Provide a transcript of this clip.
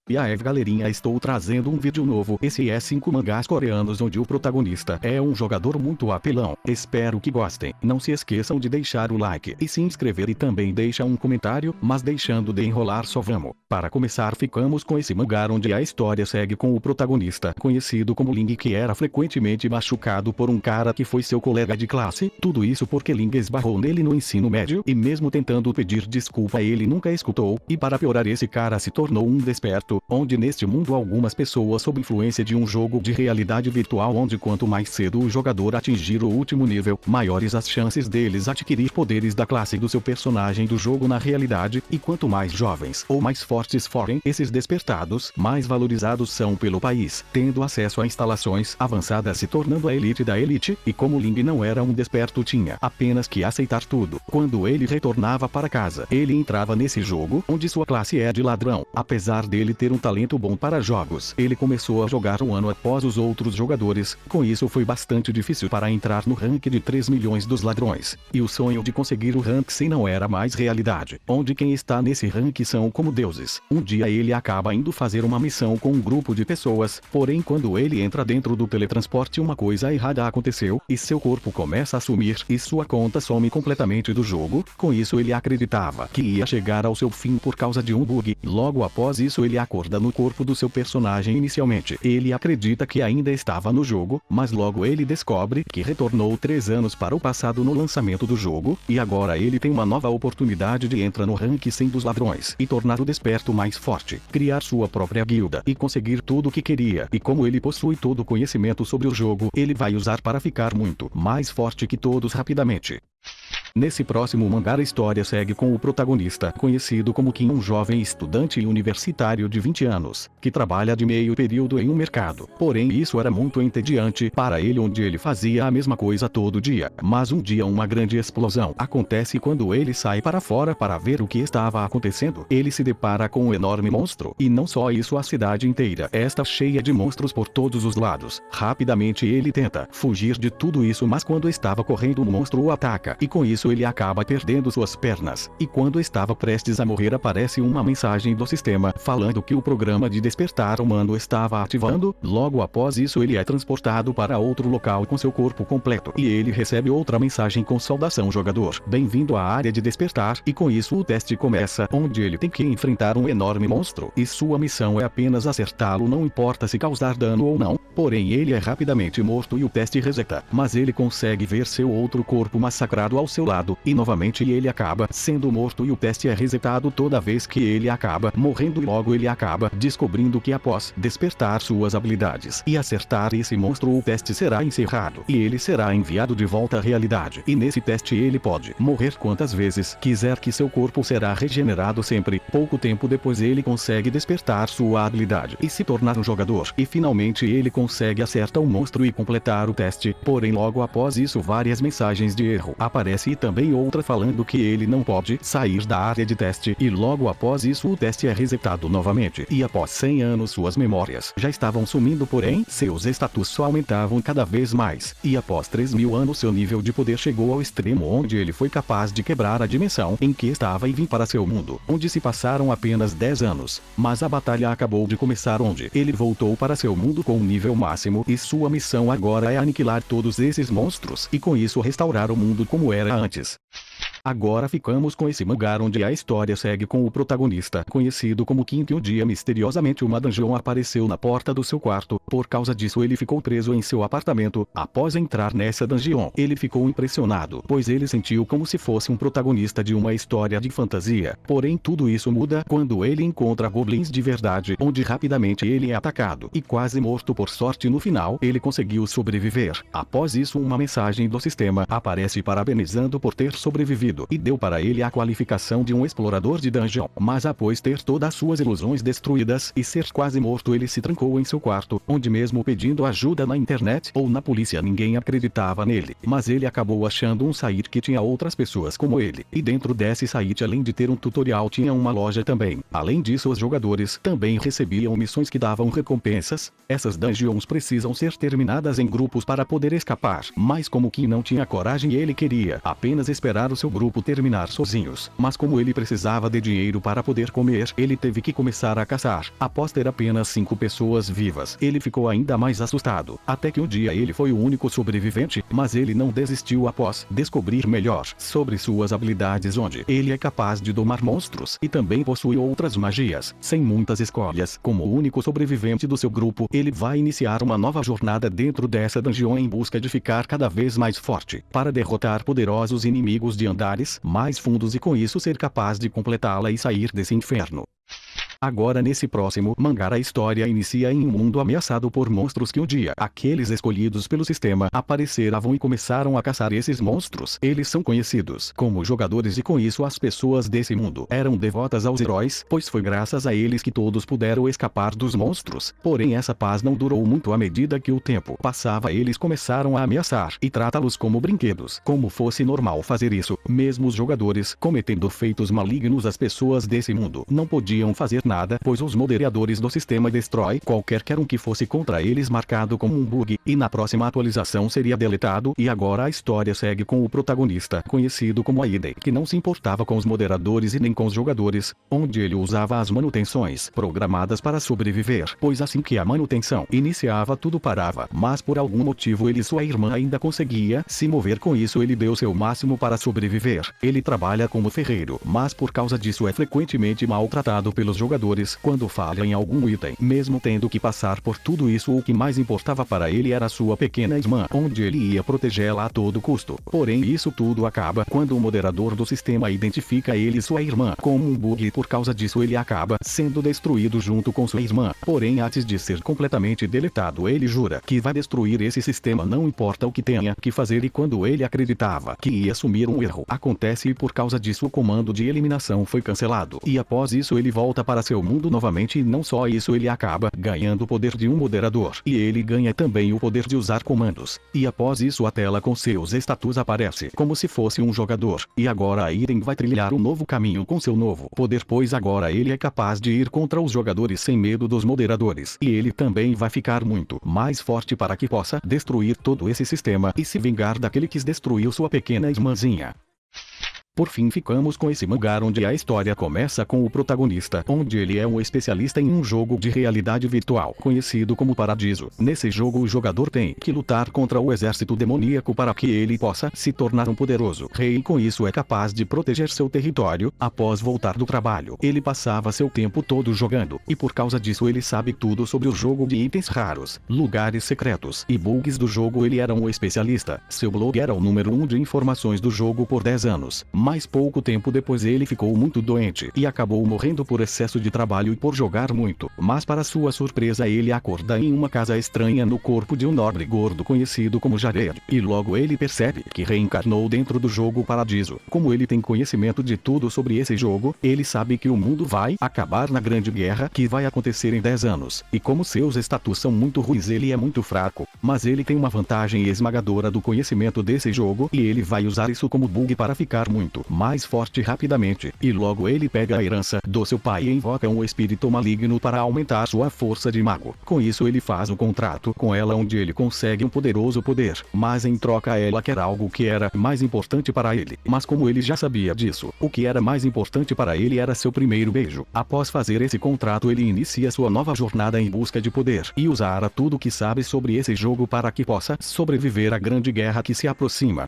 E aí galerinha, estou trazendo um vídeo novo. Esse é 5 mangás coreanos onde o protagonista é um jogador muito apelão. Espero que gostem. Não se esqueçam de deixar o like e se inscrever e também deixa um comentário, mas deixando de enrolar só vamos. Para começar ficamos com esse mangá onde a história segue com o protagonista, conhecido como Ling, que era frequentemente machucado por um cara que foi seu colega de classe. Tudo isso porque Ling esbarrou nele no ensino médio e mesmo tentando pedir desculpa ele nunca escutou, e para piorar esse cara se tornou um desperto, onde neste mundo algumas pessoas sob influência de um jogo de realidade virtual onde quanto mais cedo o jogador atingir o último nível, maiores as chances deles adquirir poderes da classe do seu personagem do jogo na realidade, e quanto mais jovens ou mais fortes forem esses despertados, mais valorizados são pelo país, tendo acesso a instalações avançadas se tornando a elite da elite, e como Ling não era um desperto tinha apenas que aceitar tudo. Quando ele retornava para casa, ele entrava nesse jogo, onde sua classe é de ladrão. Apesar dele ter um talento bom para jogos, ele começou a jogar um ano após os outros jogadores, com isso foi bastante difícil para entrar no rank de 3 milhões dos ladrões, e o sonho de conseguir o rank 100 não era mais realidade, onde quem está nesse rank são como deuses. Um dia ele acaba indo fazer uma missão com um grupo de pessoas, porém quando ele entra dentro do teletransporte uma coisa errada aconteceu, e seu corpo começa a sumir e sua conta some completamente do jogo. Com isso ele acreditava que ia chegar ao seu fim por causa de um bug. Logo após isso ele acorda no corpo do seu personagem inicialmente. Ele acredita que ainda estava no jogo, mas logo ele descobre que retornou 3 anos para o passado no lançamento do jogo, e agora ele tem uma nova oportunidade de entrar no rank 100 dos ladrões e tornar o desperto mais forte, criar sua própria guilda e conseguir tudo o que queria. E como ele possui todo o conhecimento sobre o jogo, ele vai usar para ficar muito mais forte que todos rapidamente. Nesse próximo mangá a história segue com o protagonista, conhecido como Kim, um jovem estudante universitário de 20 anos, que trabalha de meio período em um mercado. Porém isso era muito entediante para ele, onde ele fazia a mesma coisa todo dia. Mas um dia uma grande explosão acontece quando ele sai para fora para ver o que estava acontecendo. Ele se depara com um enorme monstro, e não só isso, a cidade inteira está cheia de monstros por todos os lados. Rapidamente ele tenta fugir de tudo isso, mas quando estava correndo o monstro o ataca, e com isso ele acaba perdendo suas pernas, e quando estava prestes a morrer aparece uma mensagem do sistema falando que o programa de despertar humano estava ativando. Logo após isso ele é transportado para outro local com seu corpo completo, e ele recebe outra mensagem com saudação jogador, bem-vindo à área de despertar, e com isso o teste começa, onde ele tem que enfrentar um enorme monstro, e sua missão é apenas acertá-lo, não importa se causar dano ou não. Porém ele é rapidamente morto e o teste reseta, mas ele consegue ver seu outro corpo massacrado ao seu lado, e novamente ele acaba sendo morto, e o teste é resetado toda vez que ele acaba morrendo, e logo ele acaba descobrindo que após despertar suas habilidades e acertar esse monstro o teste será encerrado, e ele será enviado de volta à realidade, e nesse teste ele pode morrer quantas vezes quiser que seu corpo será regenerado sempre. Pouco tempo depois ele consegue despertar sua habilidade e se tornar um jogador, e finalmente ele consegue acertar o monstro e completar o teste. Porém logo após isso várias mensagens de erro aparecem e também outra falando que ele não pode sair da área de teste, e logo após isso o teste é resetado novamente, e após 100 anos suas memórias já estavam sumindo, porém seus status só aumentavam cada vez mais, e após 3.000 anos seu nível de poder chegou ao extremo, onde ele foi capaz de quebrar a dimensão em que estava e vir para seu mundo, onde se passaram apenas 10 anos, mas a batalha acabou de começar, onde ele voltou para seu mundo com um nível máximo, e sua missão agora é aniquilar todos esses monstros, e com isso restaurar o mundo como era antes. Agora ficamos com esse mangá onde a história segue com o protagonista, conhecido como Kim, que um dia misteriosamente uma dungeon apareceu na porta do seu quarto. Por causa disso ele ficou preso em seu apartamento. Após entrar nessa dungeon, ele ficou impressionado, pois ele sentiu como se fosse um protagonista de uma história de fantasia. Porém tudo isso muda quando ele encontra goblins de verdade, onde rapidamente ele é atacado e quase morto. Por sorte no final ele conseguiu sobreviver. Após isso uma mensagem do sistema aparece parabenizando por ter sobrevivido, e deu para ele a qualificação de um explorador de dungeon. Mas após ter todas suas ilusões destruídas e ser quase morto ele se trancou em seu quarto, onde mesmo pedindo ajuda na internet ou na polícia ninguém acreditava nele. Mas ele acabou achando um site que tinha outras pessoas como ele, e dentro desse site além de ter um tutorial tinha uma loja também. Além disso os jogadores também recebiam missões que davam recompensas. Essas dungeons precisam ser terminadas em grupos para poder escapar, mas como Kim não tinha coragem ele queria apenas esperar o seu grupo grupo terminar sozinhos, mas como ele precisava de dinheiro para poder comer, ele teve que começar a caçar. Após ter apenas 5 pessoas vivas, ele ficou ainda mais assustado, até que um dia ele foi o único sobrevivente, mas ele não desistiu após descobrir melhor sobre suas habilidades, onde ele é capaz de domar monstros e também possui outras magias. Sem muitas escolhas, como o único sobrevivente do seu grupo, ele vai iniciar uma nova jornada dentro dessa dungeon em busca de ficar cada vez mais forte, para derrotar poderosos inimigos de andares mais fundos e com isso ser capaz de completá-la e sair desse inferno. Agora nesse próximo mangá a história inicia em um mundo ameaçado por monstros que um dia aqueles escolhidos pelo sistema apareceram e começaram a caçar esses monstros. Eles são conhecidos como jogadores e com isso as pessoas desse mundo eram devotas aos heróis, pois foi graças a eles que todos puderam escapar dos monstros. Porém essa paz não durou muito à medida que o tempo passava eles começaram a ameaçar e tratá-los como brinquedos. Como fosse normal fazer isso, mesmo os jogadores cometendo feitos malignos as pessoas desse mundo não podiam fazer nada, pois os moderadores do sistema destrói qualquer que fosse contra eles marcado como um bug, e na próxima atualização seria deletado. E agora a história segue com o protagonista, conhecido como Aiden, que não se importava com os moderadores e nem com os jogadores, onde ele usava as manutenções programadas para sobreviver, pois assim que a manutenção iniciava tudo parava, mas por algum motivo ele e sua irmã ainda conseguia se mover, com isso ele deu seu máximo para sobreviver. Ele trabalha como ferreiro, mas por causa disso é frequentemente maltratado pelos jogadores quando falha em algum item. Mesmo tendo que passar por tudo isso, o que mais importava para ele era sua pequena irmã, onde ele ia protegê-la a todo custo. Porém isso tudo acaba quando o moderador do sistema identifica ele e sua irmã como um bug, e por causa disso ele acaba sendo destruído junto com sua irmã. Porém antes de ser completamente deletado ele jura que vai destruir esse sistema não importa o que tenha que fazer, e quando ele acreditava que ia assumir um erro acontece e por causa disso o comando de eliminação foi cancelado. E após isso ele volta para seu mundo novamente, e não só isso ele acaba ganhando o poder de um moderador, e ele ganha também o poder de usar comandos. E após isso a tela com seus status aparece como se fosse um jogador, e agora Aiden vai trilhar um novo caminho com seu novo poder, pois agora ele é capaz de ir contra os jogadores sem medo dos moderadores, e ele também vai ficar muito mais forte para que possa destruir todo esse sistema e se vingar daquele que destruiu sua pequena irmãzinha. Por fim ficamos com esse mangá onde a história começa com o protagonista, onde ele é um especialista em um jogo de realidade virtual, conhecido como Paradiso. Nesse jogo o jogador tem que lutar contra o exército demoníaco para que ele possa se tornar um poderoso rei, e com isso é capaz de proteger seu território. Após voltar do trabalho, ele passava seu tempo todo jogando, e por causa disso ele sabe tudo sobre o jogo, de itens raros, lugares secretos e bugs do jogo. Ele era um especialista. Seu blog era o número 1 de informações do jogo por 10 anos. Mas pouco tempo depois ele ficou muito doente e acabou morrendo por excesso de trabalho e por jogar muito. Mas para sua surpresa ele acorda em uma casa estranha no corpo de um nobre gordo conhecido como Jared, e logo ele percebe que reencarnou dentro do jogo Paradiso. Como ele tem conhecimento de tudo sobre esse jogo, ele sabe que o mundo vai acabar na grande guerra que vai acontecer em 10 anos, e como seus status são muito ruins ele é muito fraco, mas ele tem uma vantagem esmagadora do conhecimento desse jogo, e ele vai usar isso como bug para ficar muito mais forte rapidamente. E logo ele pega a herança do seu pai e invoca um espírito maligno para aumentar sua força de mago. Com isso ele faz um contrato com ela onde ele consegue um poderoso poder, mas em troca ela quer algo que era mais importante para ele. Mas como ele já sabia disso, o que era mais importante para ele era seu primeiro beijo. Após fazer esse contrato ele inicia sua nova jornada em busca de poder e usar tudo que sabe sobre esse jogo para que possa sobreviver à grande guerra que se aproxima.